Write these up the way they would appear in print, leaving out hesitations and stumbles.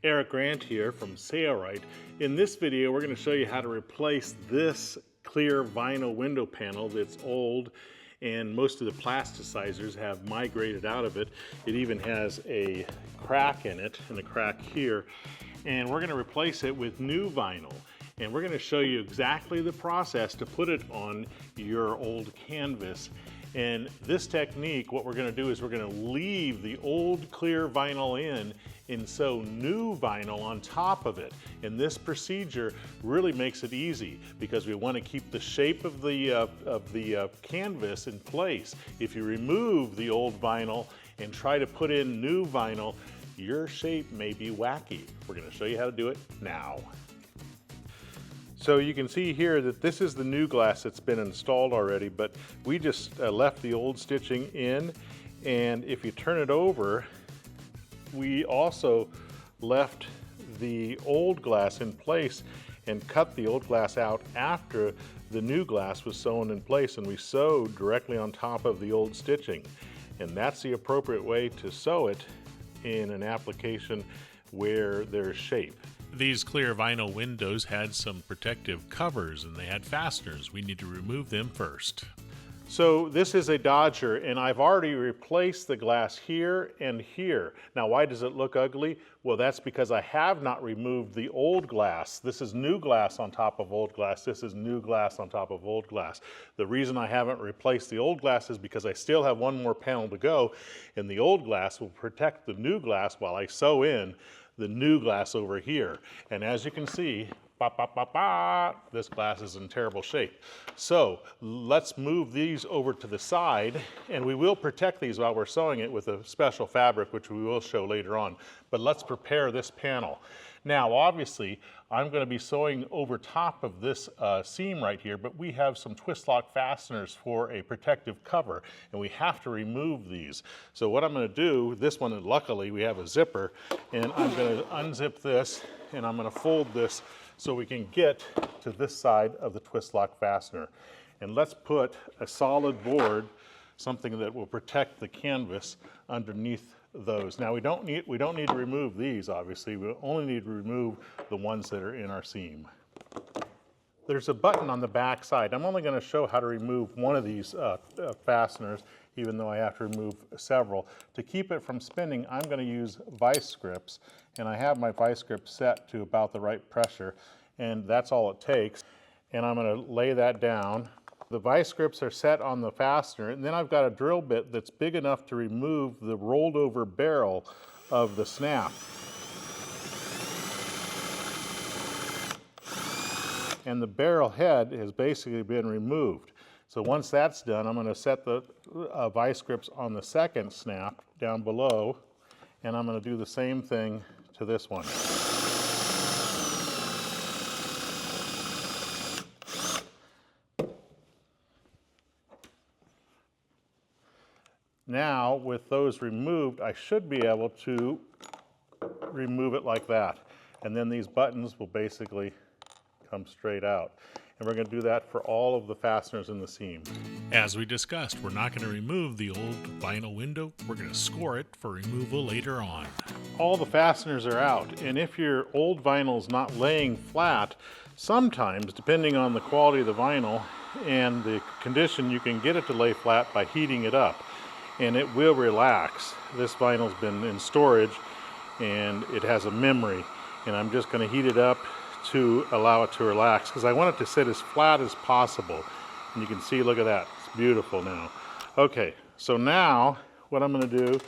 Eric Grant here from Sailrite. In this video, we're going to show you how to replace this clear vinyl window panel that's old, and most of the plasticizers have migrated out of it. It even has a crack in it, and a crack here. And we're going to replace it with new vinyl. And we're going to show you exactly the process to put it on your old canvas. And this technique, what we're going to do is we're going to leave the old clear vinyl in and sew new vinyl on top of it. And this procedure really makes it easy because we want to keep the shape of the canvas in place. If you remove the old vinyl and try to put in new vinyl, your shape may be wacky. We're going to show you how to do it now. So you can see here that this is the new glass that's been installed already, but we just left the old stitching in, and if you turn it over, we also left the old glass in place and cut the old glass out after the new glass was sewn in place, and we sewed directly on top of the old stitching. And that's the appropriate way to sew it in an application where there's shape. These clear vinyl windows had some protective covers and they had fasteners. We need to remove them first. So this is a Dodger, and I've already replaced the glass here and here. Now, why does it look ugly? Well, that's because I have not removed the old glass. This is new glass on top of old glass. This is new glass on top of old glass. The reason I haven't replaced the old glass is because I still have one more panel to go, and the old glass will protect the new glass while I sew in the new glass over here. And as you can see, this glass is in terrible shape. So let's move these over to the side, and we will protect these while we're sewing it with a special fabric, which we will show later on. But let's prepare this panel. Now, obviously, I'm going to be sewing over top of this seam right here, but we have some twist lock fasteners for a protective cover, and we have to remove these. So what I'm going to do, this one, luckily, we have a zipper, and I'm going to unzip this, and I'm going to fold this so we can get to this side of the twist lock fastener. And let's put a solid board, something that will protect the canvas underneath those. Now we don't need to remove these, obviously. We only need to remove the ones that are in our seam. There's a button on the back side. I'm only going to show how to remove one of these fasteners, even though I have to remove several. To keep it from spinning, I'm going to use Vise-Grips, and I have my Vise-Grip set to about the right pressure, and that's all it takes. And I'm going to lay that down. The Vise-Grips are set on the fastener, and then I've got a drill bit that's big enough to remove the rolled over barrel of the snap. And the barrel head has basically been removed. So once that's done, I'm going to set the Vise-Grips on the second snap down below, and I'm going to do the same thing to this one. Now, with those removed, I should be able to remove it like that. And then these buttons will basically come straight out. And we're going to do that for all of the fasteners in the seam. As we discussed, we're not going to remove the old vinyl window. We're going to score it for removal later on. All the fasteners are out, and if your old vinyl is not laying flat, sometimes, depending on the quality of the vinyl and the condition, you can get it to lay flat by heating it up, and it will relax. This vinyl's been in storage, and it has a memory, and I'm just going to heat it up to allow it to relax because I want it to sit as flat as possible. And you can see, look at that, it's beautiful now. Okay, so now what I'm going to do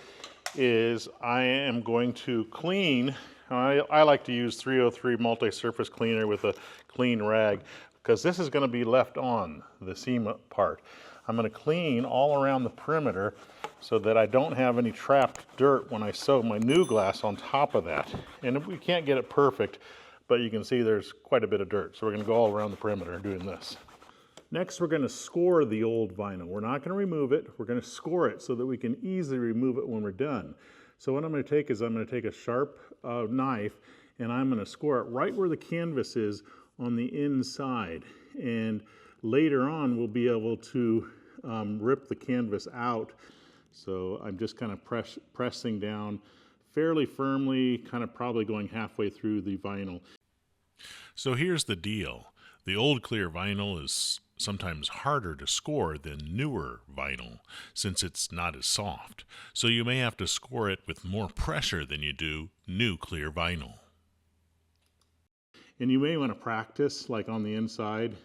is I am going to clean. I like to use 303 multi-surface cleaner with a clean rag because this is going to be left on the seam part. I'm going to clean all around the perimeter so that I don't have any trapped dirt when I sew my new glass on top of that. And we can't get it perfect, but you can see there's quite a bit of dirt. So we're going to go all around the perimeter doing this. Next, we're going to score the old vinyl. We're not going to remove it. We're going to score it so that we can easily remove it when we're done. So what I'm going to take is I'm going to take a sharp knife, and I'm going to score it right where the canvas is on the inside. And later on, we'll be able to rip the canvas out. So I'm just kind of pressing down fairly firmly, kind of probably going halfway through the vinyl. So here's the deal. The old clear vinyl is sometimes harder to score than newer vinyl since it's not as soft. So you may have to score it with more pressure than you do new clear vinyl. And you may want to practice like on the inside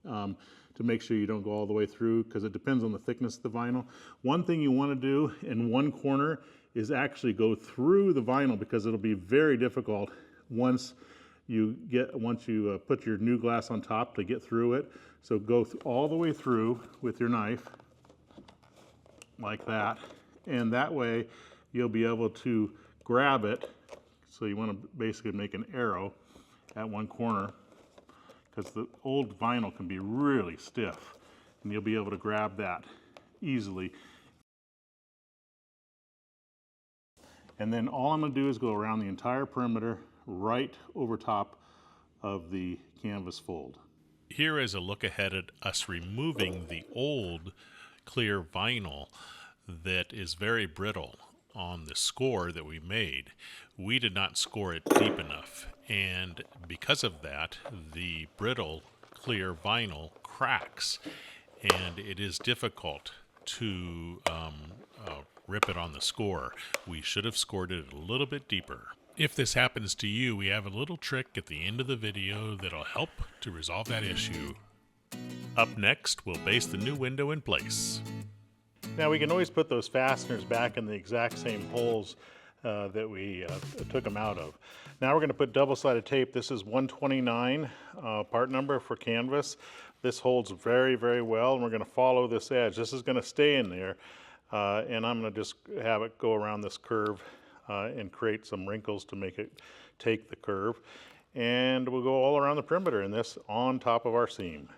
to make sure you don't go all the way through, because it depends on the thickness of the vinyl. One thing you want to do in one corner is actually go through the vinyl, because it'll be very difficult once you put your new glass on top to get through it. So go all the way through with your knife like that, and that way you'll be able to grab it. So you want to basically make an arrow at one corner, because the old vinyl can be really stiff, and you'll be able to grab that easily. And then all I'm going to do is go around the entire perimeter right over top of the canvas fold. Here is a look ahead at us removing the old clear vinyl that is very brittle on the score that we made. We did not score it deep enough, and because of that, the brittle clear vinyl cracks, and it is difficult to rip it on the score. We should have scored it a little bit deeper. If this happens to you, we have a little trick at the end of the video that'll help to resolve that issue. Up next, we'll baste the new window in place. Now we can always put those fasteners back in the exact same holes that we took them out of. Now we're going to put double-sided tape. This is 129 part number for canvas. This holds very, very well, and we're going to follow this edge. This is going to stay in there, and I'm going to just have it go around this curve and create some wrinkles to make it take the curve. And we'll go all around the perimeter in this on top of our seam.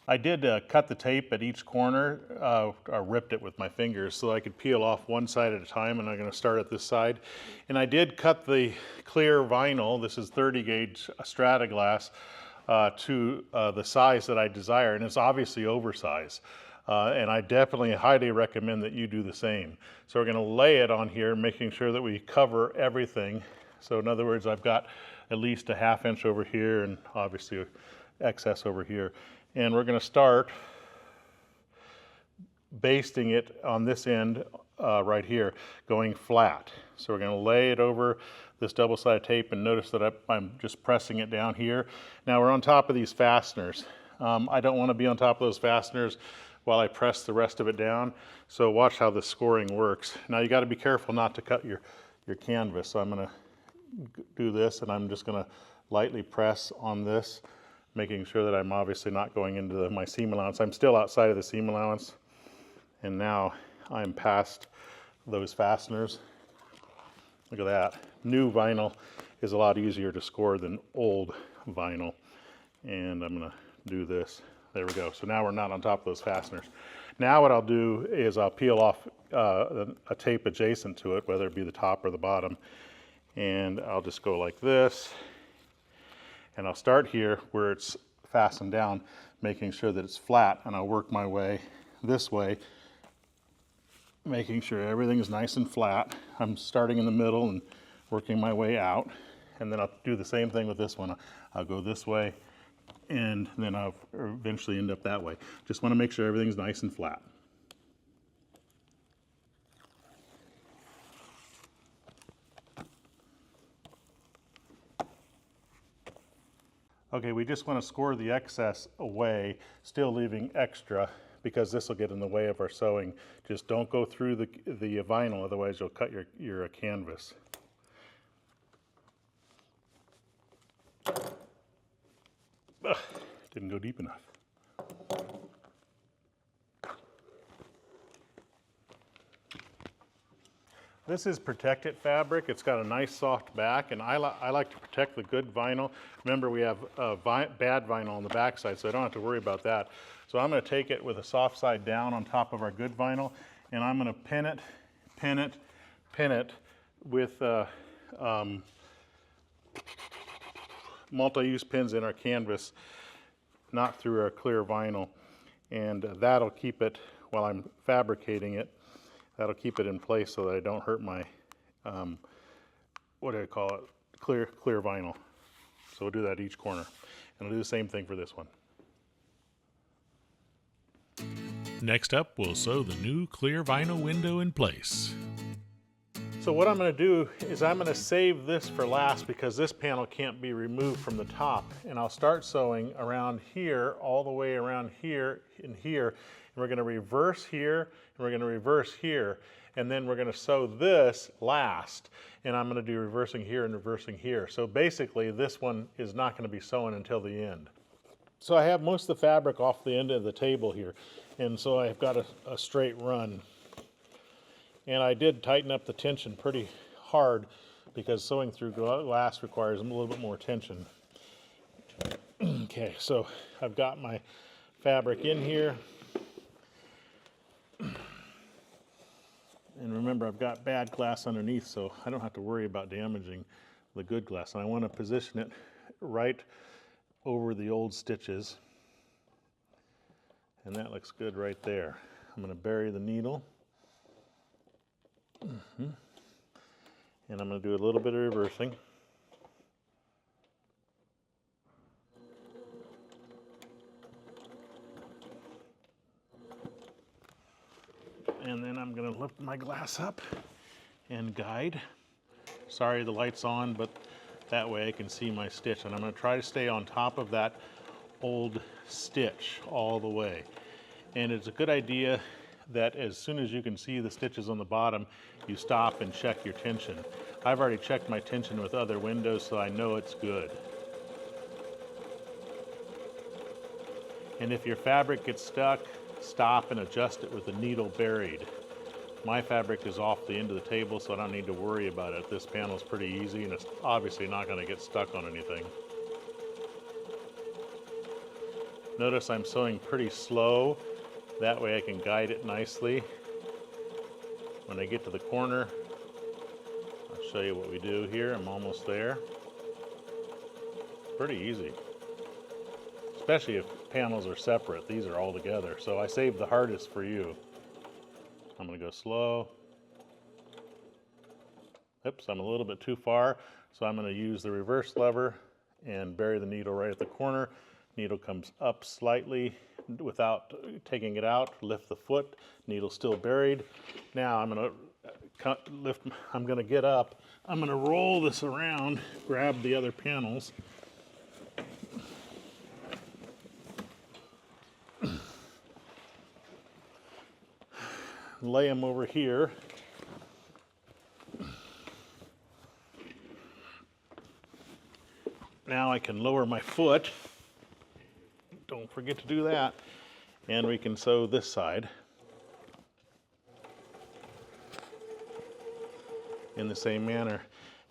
I did cut the tape at each corner. I ripped it with my fingers so I could peel off one side at a time, and I'm going to start at this side. And I did cut the clear vinyl, this is 30 gauge Strataglass, to the size that I desire, and it's obviously oversized. And I definitely highly recommend that you do the same. So we're going to lay it on here, making sure that we cover everything. So in other words, I've got at least a ½ inch over here, and obviously excess over here. And we're going to start basting it on this end right here, going flat. So we're going to lay it over this double-sided tape, and notice that I'm just pressing it down here. Now we're on top of these fasteners. I don't want to be on top of those fasteners while I press the rest of it down. So watch how the scoring works. Now you got to be careful not to cut your canvas. So I'm going to do this, and I'm just going to lightly press on this, making sure that I'm obviously not going into my seam allowance. I'm still outside of the seam allowance, and now I'm past those fasteners. Look at that. New vinyl is a lot easier to score than old vinyl. And I'm going to do this. There we go. So now we're not on top of those fasteners. Now what I'll do is I'll peel off a tape adjacent to it, whether it be the top or the bottom, and I'll just go like this. And I'll start here where it's fastened down, making sure that it's flat, and I'll work my way this way, making sure everything is nice and flat. I'm starting in the middle and working my way out, and then I'll do the same thing with this one. I'll go this way, and then I'll eventually end up that way. Just want to make sure everything's nice and flat. Okay, we just want to score the excess away, still leaving extra, because this will get in the way of our sewing. Just don't go through the vinyl, otherwise you'll cut your canvas. Ugh, didn't go deep enough. This is protected fabric. It's got a nice soft back, and I like to protect the good vinyl. Remember, we have bad vinyl on the back side, so I don't have to worry about that. So I'm going to take it with a soft side down on top of our good vinyl, and I'm going to pin it with multi-use pins in our canvas, not through our clear vinyl. And that'll keep it, while I'm fabricating it, that'll keep it in place so that I don't hurt my what do I call it? Clear vinyl. So we'll do that each corner. And I'll do the same thing for this one. Next up, we'll sew the new clear vinyl window in place. So what I'm going to do is I'm going to save this for last because this panel can't be removed from the top. And I'll start sewing around here, all the way around here and here. And we're going to reverse here, and we're going to reverse here. And then we're going to sew this last. And I'm going to do reversing here and reversing here. So basically this one is not going to be sewn until the end. So I have most of the fabric off the end of the table here. And so I've got a straight run. And I did tighten up the tension pretty hard because sewing through glass requires a little bit more tension. Okay, so I've got my fabric in here. And remember, I've got bad glass underneath, so I don't have to worry about damaging the good glass. And I want to position it right over the old stitches. And that looks good right there. I'm going to bury the needle. And I'm going to do a little bit of reversing. And then I'm going to lift my glass up and guide. Sorry the light's on, but that way I can see my stitch. And I'm going to try to stay on top of that old stitch all the way. And it's a good idea that as soon as you can see the stitches on the bottom, you stop and check your tension. I've already checked my tension with other windows, so I know it's good. And if your fabric gets stuck, stop and adjust it with the needle buried. My fabric is off the end of the table, so I don't need to worry about it. This panel is pretty easy, and it's obviously not going to get stuck on anything. Notice I'm sewing pretty slow. That way I can guide it nicely. When I get to the corner, I'll show you what we do here. I'm almost there. Pretty easy. Especially if panels are separate. These are all together. So I saved the hardest for you. I'm going to go slow. Oops, I'm a little bit too far. So I'm going to use the reverse lever and bury the needle right at the corner. Needle comes up slightly without taking it out. Lift the foot. Needle still buried. Now I'm going to lift. I'm going to get up. I'm going to roll this around. Grab the other panels. Lay them over here. Now I can lower my foot. Don't forget to do that. And we can sew this side in the same manner.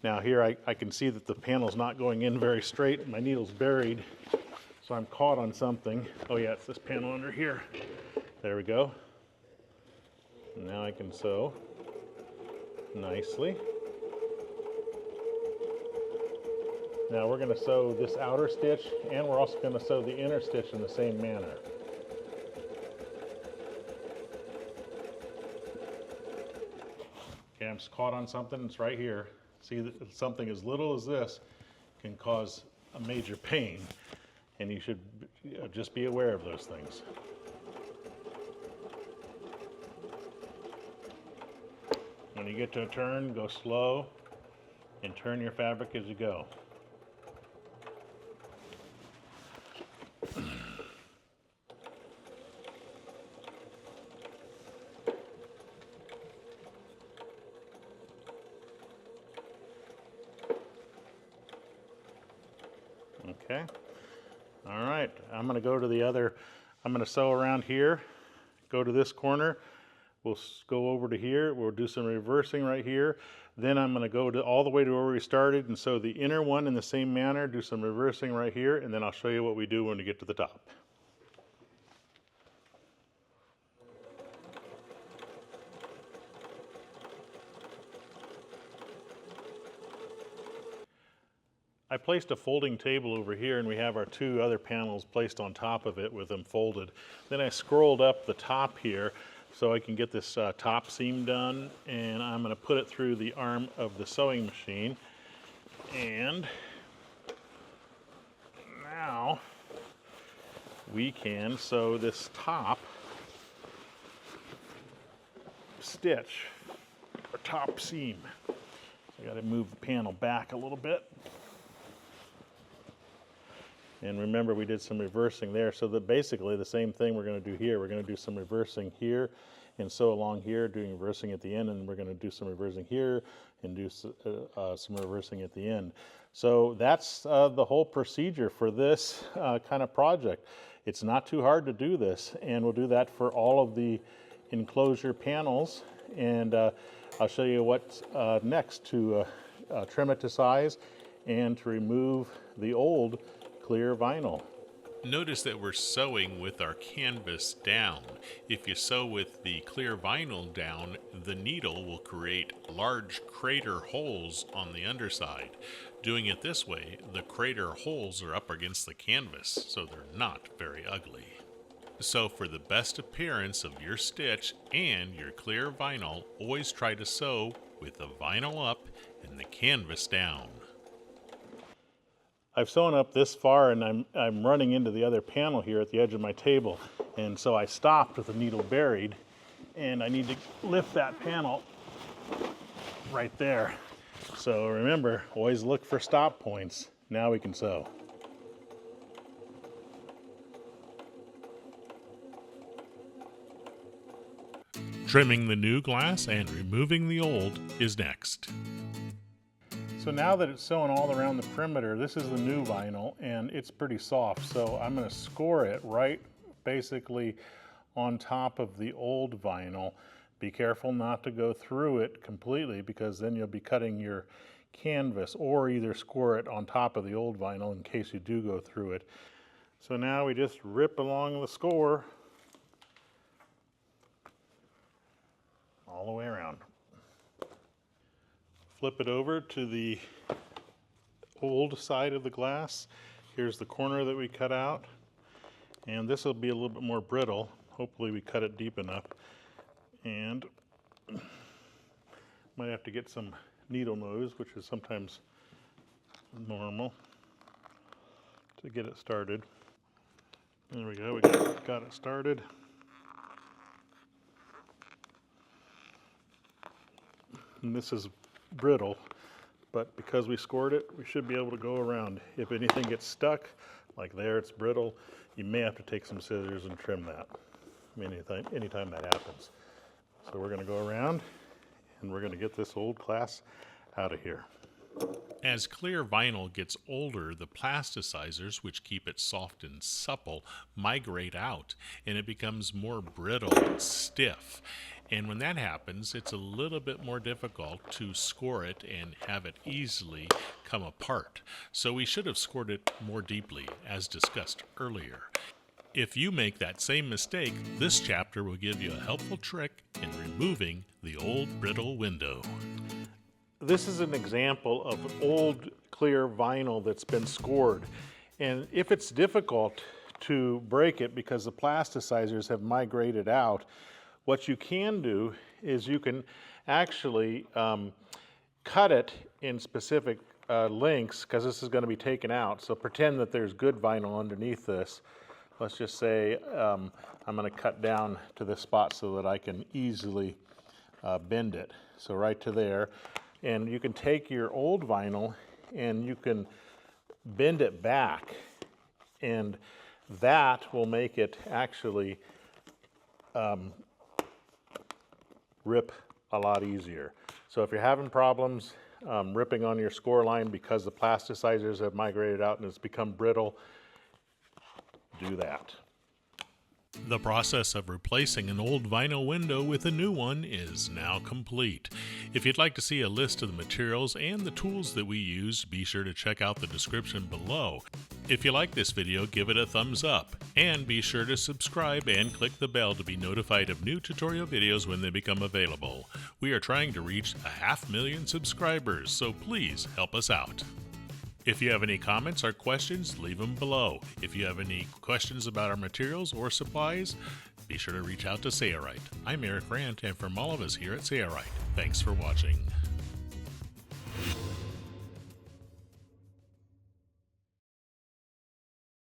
Now here I can see that the panel's not going in very straight. My needle's buried, so I'm caught on something. Oh yeah, it's this panel under here. There we go. Now I can sew nicely. Now we're going to sew this outer stitch, and we're also going to sew the inner stitch in the same manner. Okay, I'm just caught on something. It's right here. See, that something as little as this can cause a major pain, and you should just be aware of those things. When you get to a turn, go slow and turn your fabric as you go. Okay. All right. I'm going to go to the other. I'm going to sew around here, go to this corner. We'll go over to here. We'll do some reversing right here. Then I'm going to go all the way to where we started and sew the inner one in the same manner, do some reversing right here, and then I'll show you what we do when we get to the top. I placed a folding table over here, and we have our two other panels placed on top of it with them folded. Then I scrolled up the top here. so I can get this top seam done, and I'm going to put it through the arm of the sewing machine. And now we can sew this top stitch or top seam. So I got to move the panel back a little bit. And remember, we did some reversing there, so that basically the same thing we're going to do here. We're going to do some reversing here and sew along here, doing reversing at the end, and we're going to do some reversing here and do some reversing at the end. So that's the whole procedure for this kind of project. It's not too hard to do this, and we'll do that for all of the enclosure panels, and I'll show you what's next to trim it to size and to remove the old clear vinyl. Notice that we're sewing with our canvas down. If you sew with the clear vinyl down, the needle will create large crater holes on the underside. Doing it this way, the crater holes are up against the canvas, so they're not very ugly. So for the best appearance of your stitch and your clear vinyl, always try to sew with the vinyl up and the canvas down. I've sewn up this far, and I'm running into the other panel here at the edge of my table, and so I stopped with the needle buried, and I need to lift that panel right there. So remember, always look for stop points. Now we can sew. Trimming the new glass and removing the old is next. So now that it's sewn all around the perimeter, this is the new vinyl, and it's pretty soft. So I'm going to score it right basically on top of the old vinyl. Be careful not to go through it completely, because then you'll be cutting your canvas, or either score it on top of the old vinyl in case you do go through it. So now we just rip along the score all the way around. Flip it over to the old side of the glass. Here's the corner that we cut out, and this will be a little bit more brittle. Hopefully we cut it deep enough, and might have to get some needle nose, which is sometimes normal, to get it started. There we go, we got it started. And this is brittle, but because we scored it, we should be able to go around. If anything gets stuck, like there, it's brittle, you may have to take some scissors and trim that. I mean, anytime that happens. So we're going to go around, and we're going to get this old glass out of here. As clear vinyl gets older, the plasticizers, which keep it soft and supple, migrate out, and it becomes more brittle and stiff. And when that happens, it's a little bit more difficult to score it and have it easily come apart. So we should have scored it more deeply, as discussed earlier. If you make that same mistake, this chapter will give you a helpful trick in removing the old brittle window. This is an example of old clear vinyl that's been scored. And if it's difficult to break it because the plasticizers have migrated out, what you can do is you can actually cut it in specific lengths, because this is going to be taken out. So pretend that there's good vinyl underneath this. Let's just say I'm going to cut down to this spot so that I can easily bend it. So right to there. And you can take your old vinyl and you can bend it back, and that will make it actually rip a lot easier. So if you're having problems ripping on your score line because the plasticizers have migrated out and it's become brittle, do that. The process of replacing an old vinyl window with a new one is now complete. If you'd like to see a list of the materials and the tools that we used, be sure to check out the description below. If you like this video, give it a thumbs up, and be sure to subscribe and click the bell to be notified of new tutorial videos when they become available. We are trying to reach 500,000 subscribers, so please help us out. If you have any comments or questions, leave them below. If you have any questions about our materials or supplies, be sure to reach out to Say It Right. I'm Eric Rand, and from all of us here at Say It Right, thanks for watching.